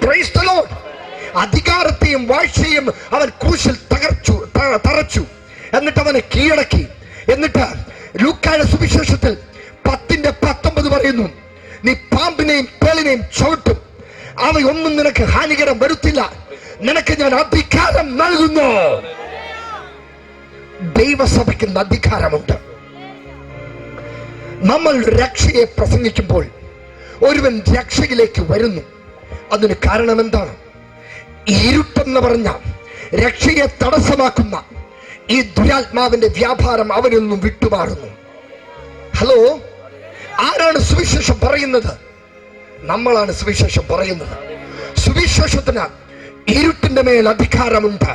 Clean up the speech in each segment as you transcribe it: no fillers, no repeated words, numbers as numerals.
Praise the Lord. അധികാരത്തെയും വാഴ്ചയും അവൻ ക്രൂശിൽ തറച്ചു. എന്നിട്ട് അവനെ കീഴടക്കി. എന്നിട്ട് ലൂക്കായുടെ സുവിശേഷത്തിൽ 10:19 പറയുന്നു, നീ പാമ്പിനെയും പേളിനെയും ചവിട്ടും, അവയൊന്നും നിനക്ക് ഹാനികരം വരുത്തില്ല, നിനക്ക് ഞാൻ അധികാരം നൽകുന്നു. ദൈവസഭയ്ക്ക് അധികാരമുണ്ട്. നമ്മൾ രക്ഷയെ പ്രസംഗിക്കുമ്പോൾ ഒരുവൻ രക്ഷയിലേക്ക് വരുന്നു. അതിന് കാരണം എന്താണ്? ഇരുട്ടെന്ന് പറഞ്ഞ രക്ഷയെ തടസ്സമാക്കുന്ന ഈ ദുരാത്മാവിന്റെ വ്യാപാരം അവനിൽ നിന്നും വിട്ടുമാറുന്നു. ഹലോ, ആരാണ് സുവിശേഷം പറയുന്നത്? നമ്മളാണ് സുവിശേഷം പറയുന്നത്. സുവിശേഷത്തിന് ഇരുട്ടിന്റെ മേൽ അധികാരമുണ്ട്.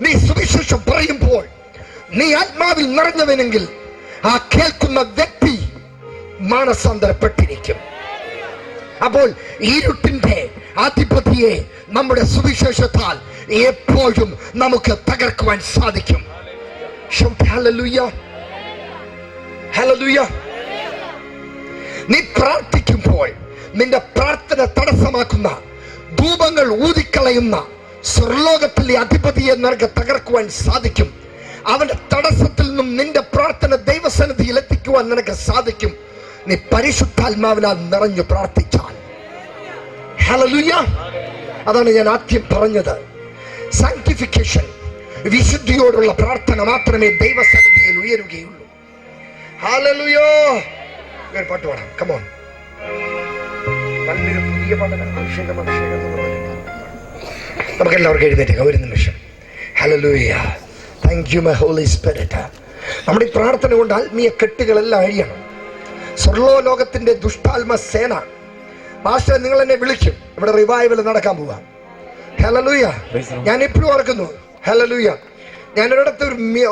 നീ സുവിശേഷം പറയുമ്പോൾ നീ ആത്മാവിൽ നിറഞ്ഞവനെങ്കിൽ ആ കേൾക്കുന്ന വ്യക്തി മാനസാന്തരപ്പെട്ടിരിക്കും. അപ്പോൾ ഇരുട്ടിന്റെ അധിപതിയെ നമ്മുടെ സുവിശേഷത്താൽ എപ്പോഴും നമുക്ക് തകർക്കുവാൻ സാധിക്കും. Hallelujah, hallelujah. നീ പ്രാർത്ഥിക്കുമ്പോൾ നിന്റെ പ്രാർത്ഥന തടസ്സമാക്കുന്ന ധൂപങ്ങൾ ഊതിക്കളയുന്ന സ്വർലോകത്തിലെ അധിപതിയെ നിനക്ക് തകർക്കുവാൻ സാധിക്കും. അവന്റെ തടസ്സത്തിൽ നിന്നും നിന്റെ പ്രാർത്ഥന ദൈവസന്നിധിയിൽ എത്തിക്കുവാൻ നിനക്ക് സാധിക്കും. നീ പരിശുദ്ധാത്മാവിനാൽ നിറഞ്ഞു പ്രാർത്ഥിച്ചാൽ. ഹല്ലേലൂയ. അതാണ് ഞാൻ ആദ്യം പറഞ്ഞത്. സാങ്ക്ടിഫിക്കേഷൻ, വിശുദ്ധിയോടുള്ള പ്രാർത്ഥന മാത്രമേ ദൈവസന്നിധിയിൽ ഉയരുകയുള്ളൂ. ഹല്ലേലൂയ. പാട്ട് പാടാം. Come on. നല്ലൊരു പുതിയ പഠനം. നമുക്ക് എല്ലാവർക്കും എഴുന്നേറ്റ് ഒരു നിമിഷം. Hallelujah. Thank you my holy spirit. നമ്മുടെ ഈ പ്രാർത്ഥന കൊണ്ട് ആത്മീയ കെട്ടുകളെല്ലാം അഴിയണം. സ്വർലോകത്തിന്റെ ദുഷ്ടാത്മ സേന മാസ്റ്റർ നിങ്ങൾ എന്നെ വിളിക്കും. ഇവിടെ റിവൈവൽ നടക്കാൻ പോവാ. ഹല്ലേലൂയ. ഞാൻ ഇപ്പോഴും ഓർക്കുന്നു. ഹല്ലേലൂയ. ഞാനൊരിടത്ത്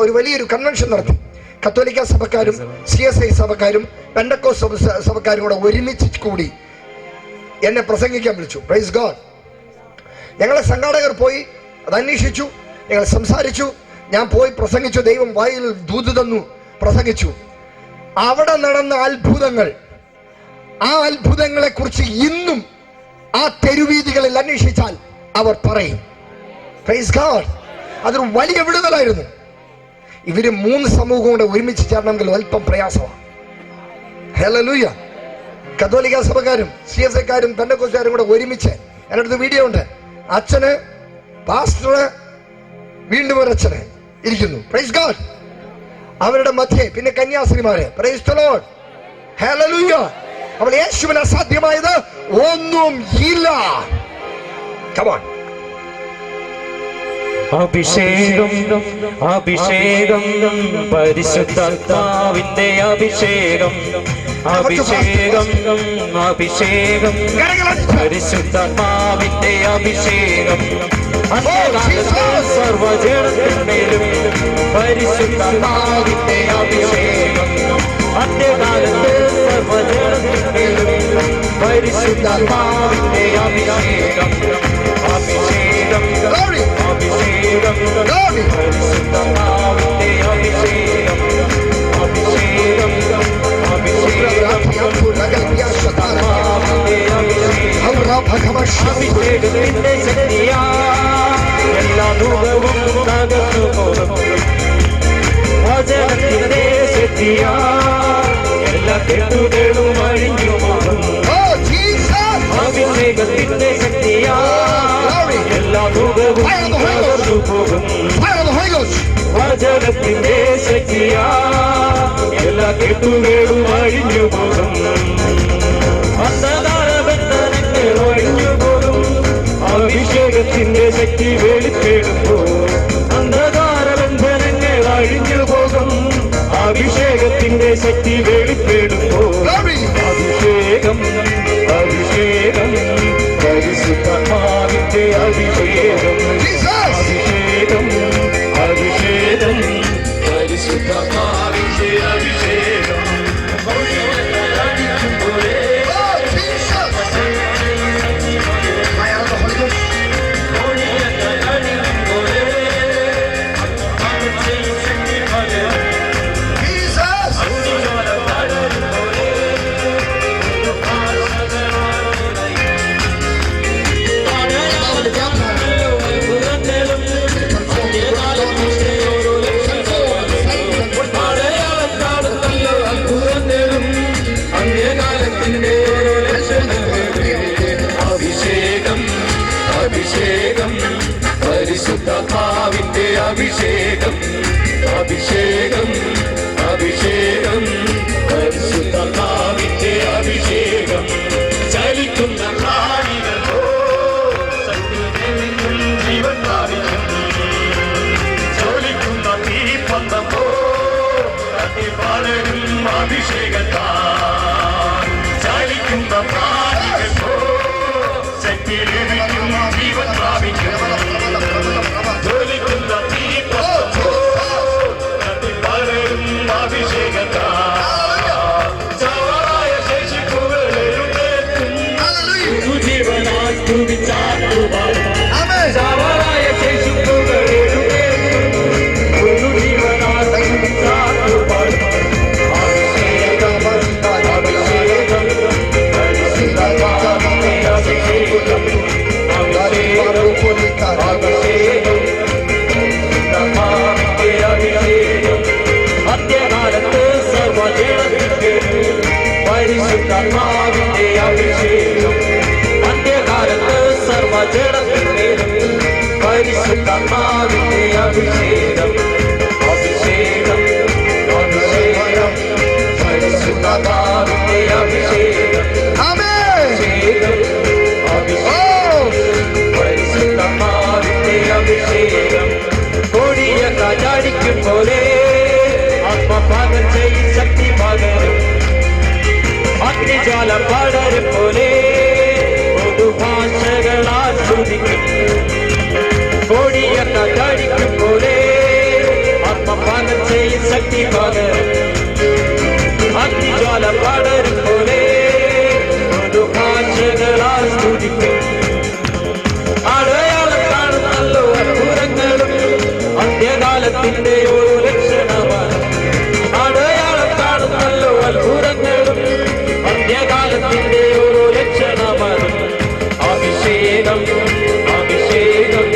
ഒരു വലിയൊരു കൺവെൻഷൻ നടത്തി. കത്തോലിക്ക സഭക്കാരും CSI സഭക്കാരും പെന്തക്കോസ്ത് സഭക്കാരും കൂടെ ഒരുമിച്ച് കൂടി എന്നെ പ്രസംഗിക്കാൻ വിളിച്ചു. Praise God. ഞങ്ങളെ സംഘാടകർ പോയി അത് അന്വേഷിച്ചു. ഞങ്ങൾ സംസാരിച്ചു. ഞാൻ പോയി പ്രസംഗിച്ചു. ദൈവം വായിൽ ദൂത് തന്നു, പ്രസംഗിച്ചു. അവിടെ നടന്ന അത്ഭുതങ്ങൾ, ആ അത്ഭുതങ്ങളെ കുറിച്ച് ഇന്നും ആ തെരുവീതികളിൽ അന്വേഷിച്ചാൽ അവർ പറയും. Praise God. അതൊരു വലിയ വിടുതലായിരുന്നു. ഇവര് 3 സമൂഹം കൂടെ ഒരുമിച്ച് ചേരണമെങ്കിൽ അല്പം പ്രയാസമാണ്. ഹല്ലേലൂയ. കത്തോലിക്ക സഭക്കാരും CSIക്കാരും പെന്തക്കോസ്തുകാരും കൂടെ ഒരുമിച്ച്, എൻ്റെ അടുത്ത് വീഡിയോ ഉണ്ട്. അച്ഛന്, പാസ്റ്ററ്, വീണ്ടും ഒരു അച്ഛന് ഇരിക്കുന്നു. Praise God. അവരുടെ മധ്യേ പിന്നെ കന്യാസ്ത്രീമാര്. Praise the Lord. ഹല്ലേലൂയ. അപ്പോൾ യേശുവിന് അസാധ്യമായത് ഒന്നും ഇല്ല. Come on. അഭിഷേകം, അഭിഷേകം, പരിശുദ്ധാത്മാവിന്റെ അഭിഷേകം, അഭിഷേകം, അഭിഷേകം, പരിശുദ്ധാത്മാവിന്റെ അഭിഷേകം. സർവജനത്തിന്മേലും പരിശുദ്ധാത്മാവിന്റെ അഭിഷേകം. അന്ത്യകാലത്ത് സർവജനത്തിന്മേലും പരിശുദ്ധാത്മാവിന്റെ അഭിഷേകം. അഭിഷേകം, അഭിഷേകം, പരിശുദ്ധാത്മാവിന്റെ അഭിഷേകം. അഭിഷേകം, അഭിഷേകത്തിന്റെ ശക്തിയാ എല്ലാ ദുഃഖവും തകർന്നു പോകും. വചനത്തിന്റെ ശക്തിയാ എല്ലാ കെട്ടുകളും അഴിഞ്ഞു പോകും. അഭിഷേകത്തിന്റെ ശക്തിയാ എല്ലാ ദുഃഖവും തകർന്നു പോകും. വചനത്തിന്റെ ശക്തിയാ എല്ലാ കെട്ടുകളും അഴിഞ്ഞു പോകും. അന്ധകാരബന്ധനങ്ങൾ ഒഴിഞ്ഞു പോകും. അഭിഷേകത്തിന്റെ ശക്തി വെളിപ്പെടുമ്പോൾ അന്ധകാരബന്ധനങ്ങൾ അഴിഞ്ഞു പോകും. അഭിഷേകത്തിന്റെ ശക്തി വെളിപ്പെടുമ്പോൾ അഭിഷേകം, അഭിഷേകം, പരിശുദ്ധാത്മാവിന്റെ അഭിഷേകം. അഭിഷേകം, അഭിഷേകം, പരിശുദ്ധാത്മാവിന്റെ അഭിഷേകം. പരിശുദ്ധാത്മാവിന്റെ അഭിഷേകം അഭിഷേകം അഭിഷേകം പരിശുദ്ധാത്മാവിന്റെ അഭിഷേകം ചലിക്കുന്ന പ്രാണികളോ സത്യത്തിൽ ജീവൻ പ്രാപിക്കും ജ്വലിക്കുന്ന തീപ്പന്തമോ അതിവളരും അഭിഷേകത്താൽ ചലിക്കുന്ന പ്രാണികളോ ശക്തി ലഭിക്കും ജീവൻ പ്രാപിക്കും ജ്വലിക്കുന്ന തീപ്പന്തമോ അതിവളരും അഭിഷേകത്താൽ ചവറായ ശേഷിപ്പുകൾ എഴുന്നേൽക്കും പുതുജീവനാൽ തുടിച്ചാട്ടുവാൻ ചവറായ ശേഷിപ്പുകൾ എഴുന്നേൽക്കും പുതുജീവനാൽ തുടിച്ചാട്ടുവാൻ അഭിഷേകം അഭിഷേകം പരിശുദ്ധാത്മാവിന്റെ അഭിഷേകം അഭിഷേകം പരിശുദ്ധാത്മാവിന്റെ അഭിഷേകം മധ്യകാലത്ത് സർവ്വജനത്തിൻ്റെ പരിശുദ്ധാത്മാവിന്റെ അഭിഷേകം മധ്യകാലത്ത് സർവ്വജനത്തിൻ്റെ പരിശുദ്ധാത്മാവിന്റെ അഭിഷേകം അഭിഷേകം അഭിഷേകം പരിശുദ്ധാത്മാവിന്റെ അഭിഷേകം അഭിഷേകം അഭിഷേകം പരിശുദ്ധാത്മാവിന്റെ അഭിഷേകം കൊടിയ കാറ്റാടിക്കും പോലെ ആത്മഭാഗം ചെയ്യും ശക്തി പകരും അഗ്നിജ്വാല പടരും പോലെ പൊതുഭാഷകളാൽ സ്തുതിക്കും കൊടിയ കാറ്റാടിക്കും പോലെ ആത്മഭാഗം ചെയ്യും ശക്തി പകരും അഗ്നിജ്വാല പടരും പോലെ പൊതുഭാഷകളാൽ സ്തുതിക്കും അടയാളം കാണുന്നല്ലോ അത്ഭുതങ്ങളും അന്ത്യകാലത്തിന്റെ ഒരു ലക്ഷണമാണ് അടയാളം കാണുന്നല്ലോ അത്ഭുതങ്ങളും അന്ത്യകാലത്തിന്റെ ഒരു ലക്ഷണമാണ് അഭിഷേകം അഭിഷേകം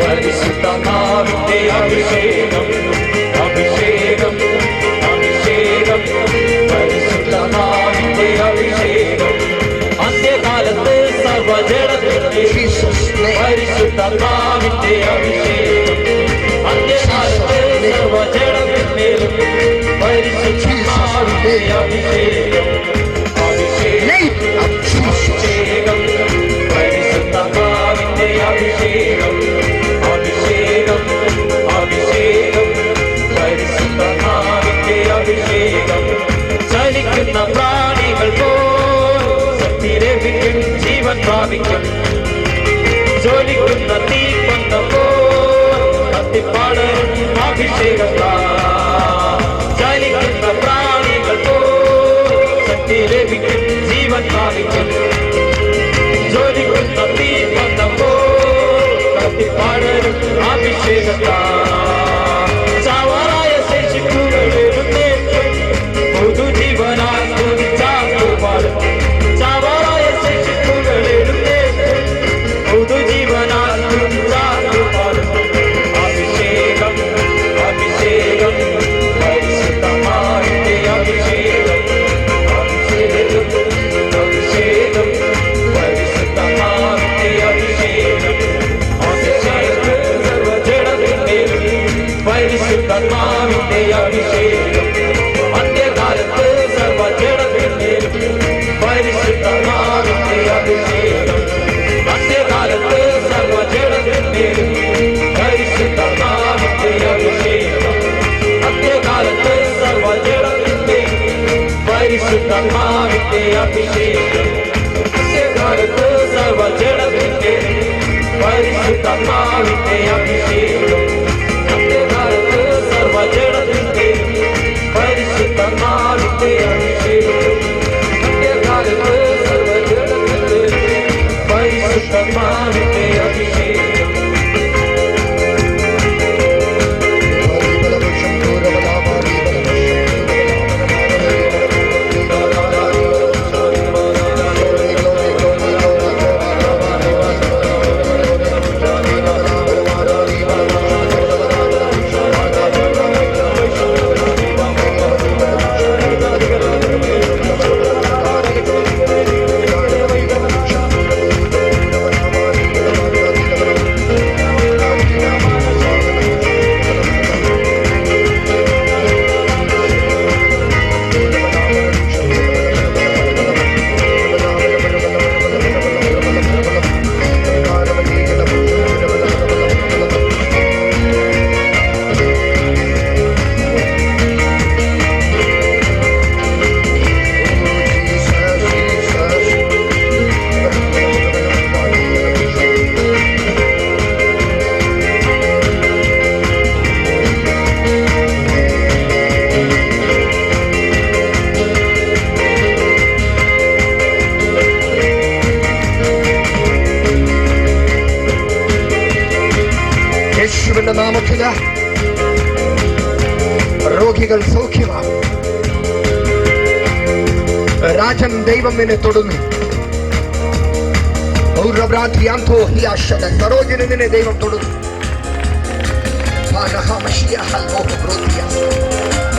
പരിശുദ്ധാത്മാവിന്റെ അഭിഷേകം അഭിഷേകം അഭിഷേകം പരിശുദ്ധാത്മാവിന്റെ അഭിഷേകം അന്ത്യകാലത്ത് സർവ്വജനത്തിന്റെ പരിശുദ്ധാത്മാവിന്റെ അഭിഷേകം അന്ത്യകാലത്ത് സർവ്വജനത്തിന്മേലും പരിശുദ്ധാത്മാവിന്റെ അഭിഷേകം അഭിഷേകം പരിശുദ്ധാത്മാവിന്റെ അഭിഷേകം അഭിഷേകം അഭിഷേകം പരിശുദ്ധാത്മാവിന്റെ അഭിഷേകം ചലിക്കുന്ന പ്രാണികൾ പോൽ ശക്തി ലഭിക്കും ജീവൻ പ്രാപിക്കും ജ്വലിക്കുന്ന തീപ്പന്തം പോൽ കത്തിപ്പാടും അഭിഷേകത്താൽ ചലിക്കുന്ന പ്രാണികൾ പോൽ ശക്തി ലഭിക്കും ജീവൻ പ്രാപിക്കും ജ്വലിക്കുന്ന തീപ്പന്തം പോൽ കത്തിപ്പാടും അഭിഷേകത്താൽ ചവറായ ശേഷിപ്പുകൾ എഴുന്നേൽക്കും പുതുജീവനാൽ തുടിച്ചാട്ടുപാടും ചവറായ ശേഷിപ്പുകൾ എഴുന്നേൽക്കും പുതുജീവനാൽ തുടിച്ചാട്ടുപാടും അഭിഷേകം അഭിഷേകം പരിശുദ്ധമാവിന്റെ അഭിഷേകം അഭിഷേകം അഭിഷേകം പരിശുദ്ധമാവിന്റെ അഭിഷേകം അഭിഷേകം സർവ്വജനത്തിന്മേലും പരിശുദ്ധാത്മാവിന്റെ അഭിഷേകം അന്ത്യകാലത്ത് സർവ്വജനത്തിന്മേലും പരിശുദ്ധാത്മാവിന്റെ അഭിഷേകം അന്ത്യകാലത്ത് സർവ്വജനത്തിന്മേലും പരിശുദ്ധാത്മാവിന്റെ അഭിഷേകം അന്ത്യകാലത്ത് സർവ്വജനത്തിന്മേലും പരിശുദ്ധാത്മാവിന്റെ അഭിഷേകം അന്ത്യകാലത്ത് സർവ്വജനത്തിന്മേലും പരിശുദ്ധാത്മാവിന്റെ അഭിഷേകം അന്ത്യകാലത്ത് സർവ്വജനത്തിന്മേലും പരിശുദ്ധാത്മാവിന്റെ അഭിഷേകം അന്ത്യകാലത്ത് സർവ്വജനത്തിന്മേലും പരിശുദ്ധാത്മാവിന്റെ അഭിഷേകം യേശുവിന്റെ നാമത്തില് രോഗികൾ സൗഖ്യമാകും. രാജൻ ദൈവം നിന്നെ തൊടുന്നു. സരോജിനി നിന്നെ ദൈവം തൊടുന്നു.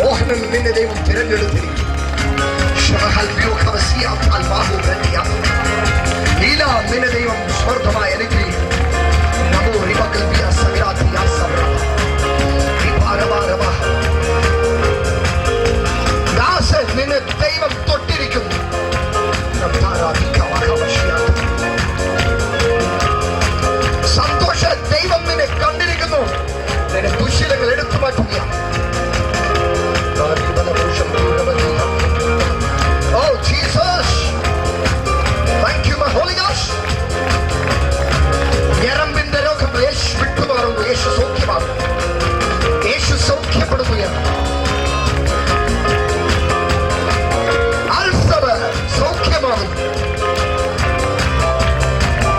മോഹനൻ നിന്നെ ദൈവം തിരഞ്ഞെടുത്തിരിക്കും. ലീല നിന്നെ ദൈവം സ്വർദ്ധമായി അനുഗ്രഹിക്കും. ദാസൻ നിന്നെ ദൈവം തൊട്ടിരിക്കുന്നു. സന്തോഷ ദൈവം നിന്നെ കണ്ടിരിക്കുന്നു. നിന്റെ ദുശ്ശീലങ്ങൾ എടുത്തു മാറ്റുക. Oh Jesus, thank you my Holy Ghost. ഞരമ്പിന്റെ രോഗം യേശു വിട്ടുമാറുന്നു. യേശു സൗഖ്യമാകും. യേശു സൗഖ്യപ്പെടുകയാണ്. Ulcer സൗഖ്യമാകും.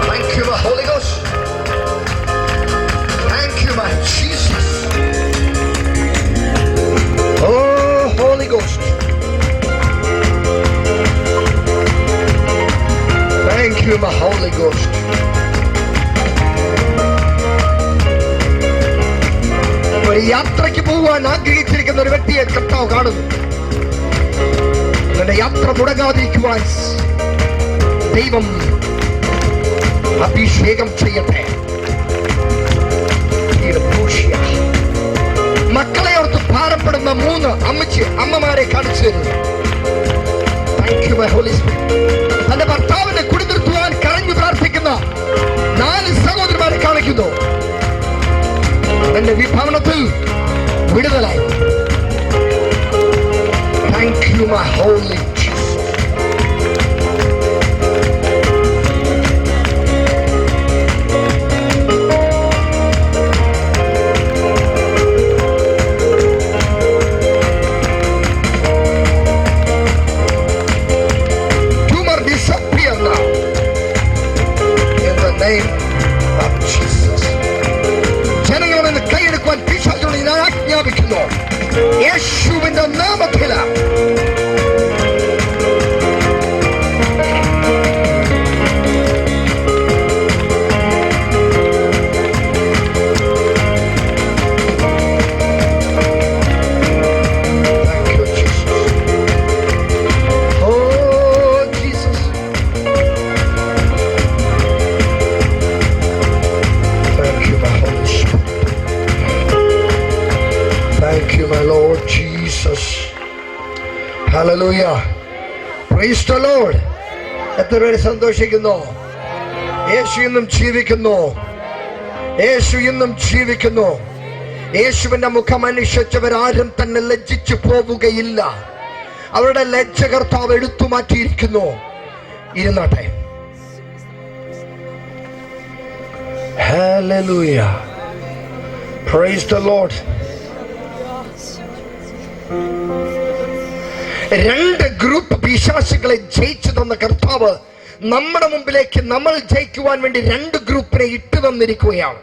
Thank you my Holy Ghost. Thank you my Jesus. Oh Holy Ghost. Thank you my Holy Ghost. ഒരു യാത്രയ്ക്ക് പോകാൻ ആഗ്രഹിച്ചിരിക്കുന്ന ഒരു വ്യക്തിയെ കർത്താവ് കാണുന്നു. നിന്റെ യാത്ര മുടങ്ങാതിരിക്കുവാൻ ദൈവം അഭിഷേകം ചെയ്യട്ടെ. മക്കളെ ഓർത്ത് ഭാരപ്പെടുന്ന 3 അമ്മമാരെ കാണിച്ചു തരുന്നു. Thank you my Holy Spirit. തന്റെ ഭർത്താവിനെ കുടിനിർത്തുവാൻ കരഞ്ഞു പ്രാർത്ഥിക്കുന്ന 4 സഹോദരന്മാരെ കാണിക്കുന്നു. തന്റെ വിഭവനത്തിൽ വിടുതലായി. Thank you my Holy Jesus. Tumor disappear now in the name of Jesus. ജനങ്ങളെ കൈയെടുക്കുവാൻ പിശാചുകളെ ഞാൻ ആജ്ഞാപിക്കുന്നു. യേശുവിന്റെ നാമത്തില് Hallelujah. Praise the Lord. എത്ര പേര് സന്തോഷിക്കുന്നു? യേശു ഇന്നും ജീവിക്കുന്നു. യേശു ഇന്നും ജീവിക്കുന്നു. യേശുവിന്റെ മുഖം അന്വേഷിച്ചവരാരും തന്നെ ലജ്ജിച്ചു പോവുകയില്ല. അവരുടെ ലജ്ജ കർത്താവ് എടുത്തു മാറ്റിയിരിക്കുന്നു. ഇരുന്നാട്ടെ. Hallelujah. Praise the Lord. 2 group പിശാചുകളെ ജയിച്ചു തന്ന കർത്താവ് നമ്മുടെ മുമ്പിലേക്ക് നമ്മൾ ജയിക്കുവാൻ വേണ്ടി 2 ഗ്രൂപ്പിനെ ഇട്ടു തന്നിരിക്കുകയാണ്.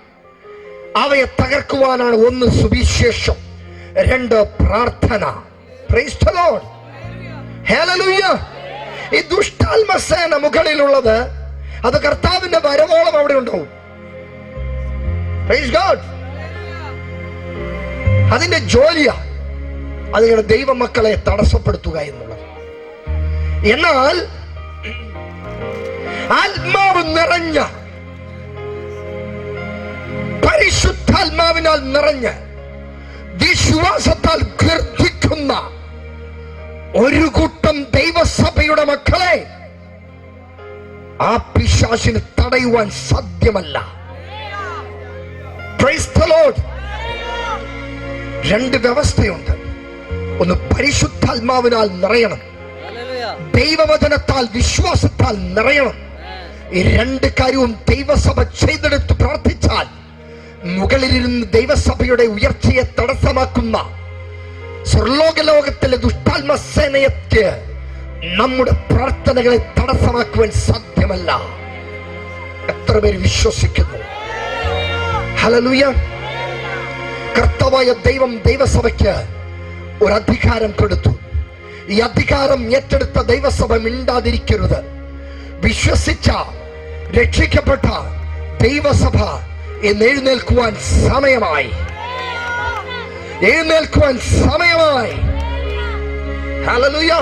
അവയെ തകർക്കുവാനാണ് 1 സുവിശേഷം, 2 പ്രാർത്ഥന. Praise the Lord. Hallelujah. ഈ ദുഷ്ടാത്മസേന മുകളിലുള്ളത് അത് കർത്താവിന്റെ വരവോളം അവിടെ ഉണ്ടാവും. Praise God. അതിന്റെ ജോലിയാ അതിങ്ങനെ ദൈവമക്കളെ തടസ്സപ്പെടുത്തുക എന്നുള്ളത്. എന്നാൽ ആത്മാവ് നിറഞ്ഞ, പരിശുദ്ധാത്മാവിനാൽ നിറഞ്ഞ, വിശ്വാസത്താൽ ഗർജിക്കുന്ന ഒരു കൂട്ടം ദൈവസഭയുടെ മക്കളെ ആ പിശാചിന് തടയുവാൻ സാധ്യമല്ല. Praise the Lord. 2 വ്യവസ്ഥയുണ്ട്. ഒന്ന് പരിശുദ്ധാത്മാവിനാൽ നിറയണം, ദൈവവചനത്താൽ വിശ്വാസത്താൽ നിറയണം. ഈ 2 കാര്യവും ദൈവസഭ ചെയ്തെടുത്ത് പ്രാർത്ഥിച്ചാൽ മുകളിലിരുന്ന് ദൈവസഭയുടെ ഉയർച്ചയെ തടസ്സമാക്കുന്ന സ്വർലോകലോകത്തിലെ ദുഷ്ടാത്മസേനയ്ക്ക് നമ്മുടെ പ്രാർത്ഥനകളെ തടസ്സമാക്കുവാൻ സാധ്യമല്ല. എത്ര പേര് വിശ്വസിക്കുന്നു? ഹല്ലേലൂയ. കർത്താവായ ദൈവം ദൈവസഭയ്ക്ക് ഒരു അധികാരം കൊടുത്തു. ഈ അധികാരം ഏറ്റെടുത്ത ദൈവസഭ മിണ്ടാതിരിക്കരുത്. വിശ്വസിച്ച രക്ഷിക്കപ്പെട്ട ദൈവസഭ എഴുന്നേൽക്കുവാൻ സമയമായി. എഴുന്നേൽക്കുവാൻ സമയമായി. Hallelujah,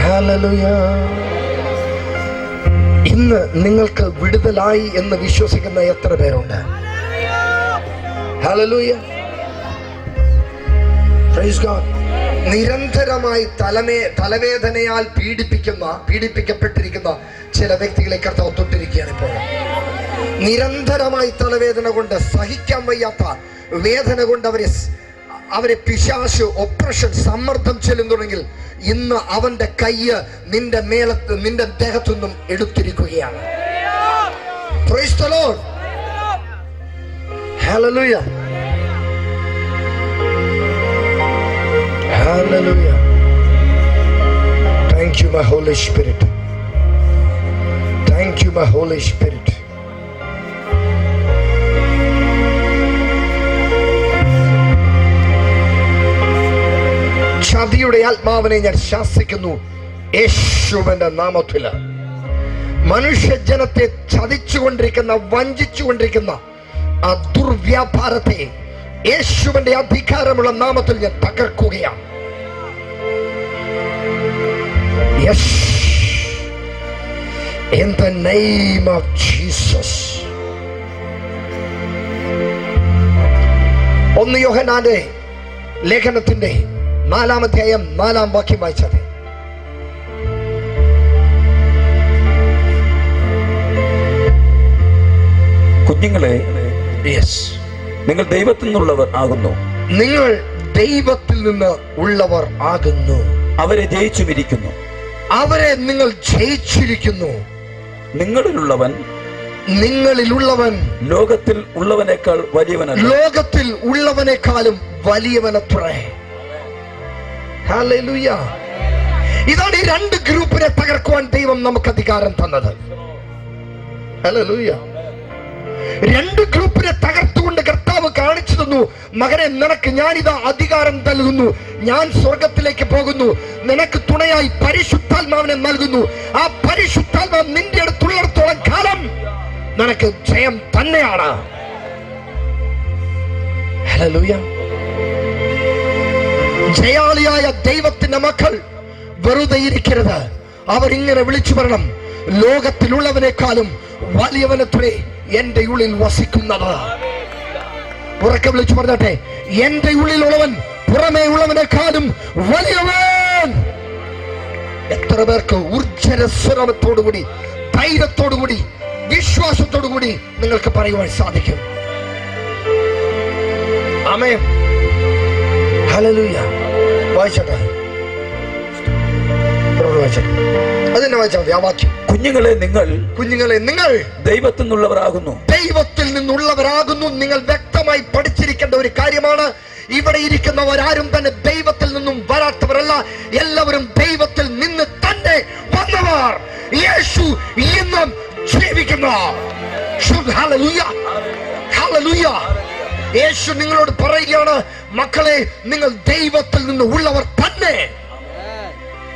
hallelujah. ഇന്ന് നിങ്ങൾക്ക് വിടുതലായി എന്ന് വിശ്വസിക്കുന്ന എത്ര പേരുണ്ട്? Hallelujah, praise God. നിരന്തരമായി തലവേദനയാൽ പീഡിപ്പിക്കപ്പെട്ടിരിക്കുന്ന ചില വ്യക്തികളെ കർത്താവ് തൊട്ടിരിക്കുകയാണ് ഇപ്പോൾ. നിരന്തരമായി തലവേദന കൊണ്ട്, സഹിക്കാൻ വയ്യാത്ത വേദന കൊണ്ട് അവരെ പിശാച്, ഒപ്രഷൻ, സമ്മർദ്ദം ചെല്ലുന്നുണ്ടെങ്കിൽ ഇന്ന് അവന്റെ കയ്യ് നിന്റെ ദേഹത്തുനിന്നും എടുത്തിരിക്കുകയാണ്. Praise the Lord, hallelujah, hallelujah. Thank you, my Holy Spirit. Thank you, my Holy Spirit. ചതിയുടെ ആത്മാവിനെ ഞാൻ ശാസിക്കുന്നു യേശുവിന്റെ നാമത്തിൽ. മനുഷ്യജനത്തെ ചതിച്ചുകൊണ്ടിരിക്കുന്ന, വഞ്ചിച്ചുകൊണ്ടിരിക്കുന്ന ആ ദുർവ്യാപാരത്തെ യേശുവിന്റെ അധികാരമുള്ള നാമത്തിൽ ഞാൻ തകർക്കുകയാണ്. Yes, in the name of Jesus. 1 യോഹന്നാന്റെ ലേഖനത്തിന്റെ 4-ാം അധ്യായം 4-ാം വാക്യം വായിച്ചത്. കുഞ്ഞുങ്ങളെ, യെസ്, നിങ്ങൾ ദൈവത്തിൽ നിന്നുള്ളവർ ആകുന്നു. നിങ്ങൾ ദൈവത്തിൽ നിന്ന് ഉള്ളവർ ആകുന്നു. അവരെ ജയിച്ചുമിരിക്കുന്നു. അവരെ നിങ്ങൾ ജയിച്ചിരിക്കുന്നു. നിങ്ങളിലുള്ളവൻ ലോകത്തിൽ ഉള്ളവനേക്കാൾ വലിയവനല്ല. ലോകത്തിൽ ഉള്ളവനേക്കാളും വലിയവനത്രേ. ഹല്ലേലൂയ. ഇതാണ് ഈ രണ്ട് ഗ്രൂപ്പിനെ തകർക്കുവാൻ ദൈവം നമുക്ക് അധികാരം തന്നത്. ഹല്ലേലൂയ. രണ്ട് ഗ്രൂപ്പിനെ തകർത്തുകൊണ്ട് കർത്താവ് കാണിച്ചു തന്നു, മകനെ, നിനക്ക് ഞാനിതാ അധികാരം നൽകുന്നു. ഞാൻ സ്വർഗത്തിലേക്ക് പോകുന്നു. നിനക്ക് തുണയായി പരിശുദ്ധാത്മാവിനെ നൽകുന്നു. ആ പരിശുദ്ധാത്മാവ് നിന്റെ അടുത്തുള്ളിടത്തോളം കാലം നിനക്ക് ജയം തന്നെയാണ്. ഹല്ലേലൂയ. ജയാളിയായ ദൈവത്തിന്റെ മക്കൾ വെറുതെ ഇരിക്കരുത്. അവരിങ്ങനെ വിളിച്ചു പറയണം, ലോകത്തിലുള്ളവനേക്കാളും വലിയവനത്രേ എന്റെ ഉള്ളിൽ വസിക്കുന്നത്. ഉറക്കെ വിളിച്ചു പറഞ്ഞാട്ടെ, എന്റെ ഉള്ളിലുള്ളവൻ പുറമേ ഉള്ളവനേക്കാളും വലിയവൻ. എത്ര പേർക്ക് ഊർജ്ജസ്വരത്തോടുകൂടി, ധൈര്യത്തോടുകൂടി, വിശ്വാസത്തോടുകൂടി നിങ്ങൾക്ക് പറയുവാൻ സാധിക്കും? ആമേൻ, ഹല്ലേലൂയ. വായിച്ചോട്ടെ, അതെന്നെ വായിച്ചാൽ മതി ആ വാക്യം. കുഞ്ഞുങ്ങളെ, നിങ്ങൾ ദൈവത്തിൽ നിന്നുള്ളവരാകുന്നു. ദൈവത്തിൽ നിന്നുള്ളവരാകുന്നു. നിങ്ങൾ വ്യക്തമായി പഠിച്ചിരിക്കേണ്ട ഒരു കാര്യമാണ്. ഇവിടെ ഇരിക്കുന്നവരാരും തന്നെ ദൈവത്തിൽ നിന്നും വരാത്തവരല്ല. എല്ലാവരും ദൈവത്തിൽ നിന്ന് തന്നെ വന്നവർ. യേശു ഇന്നും ജീവിക്കുന്നു. Hallelujah, hallelujah. യേശു നിങ്ങളോട് പറയുകയാണ്, മക്കളെ, നിങ്ങൾ ദൈവത്തിൽ നിന്ന് ഉള്ളവർ തന്നെ.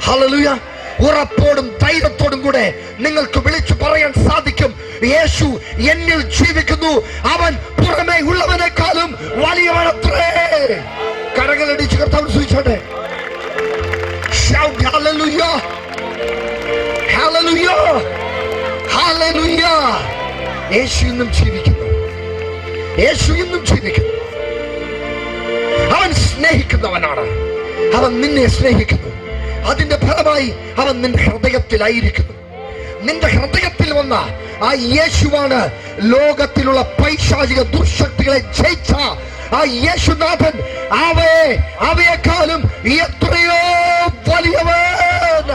ഹല്ലേലൂയ. ഉറപ്പോടും ധൈര്യത്തോടും കൂടെ നിങ്ങൾക്ക് വിളിച്ചു പറയാൻ സാധിക്കും, യേശു എന്നിൽ ജീവിക്കുന്നു. അവൻ പുറമേ ഉള്ളവനേക്കാളും വലിയവനത്രേ. കരങ്ങളടിച്ച് കർത്താവ് സൂചിച്ചോട്ടെ. Hallelujah, hallelujah, hallelujah. യേശു ഇന്നും ജീവിക്കുന്നു. യേശു ഇന്നും ജീവിക്കുന്നു. അവൻ സ്നേഹിക്കുന്നവനാണ്. അവൻ നിന്നെ സ്നേഹിക്കുന്നു. അതിന്റെ ഫലമായി അവൻ നിന്റെ ഹൃദയത്തിലായിരിക്കുന്നു. നിന്റെ ഹൃദയത്തിൽ വന്ന ആ യേശുവാണ് ലോകത്തിലുള്ള പൈശാചിക ദുർശക്തികളെ ജയിച്ച ആ യേശുനാഥൻ. അവയെക്കാളും എത്രയോ വലിയവൻ.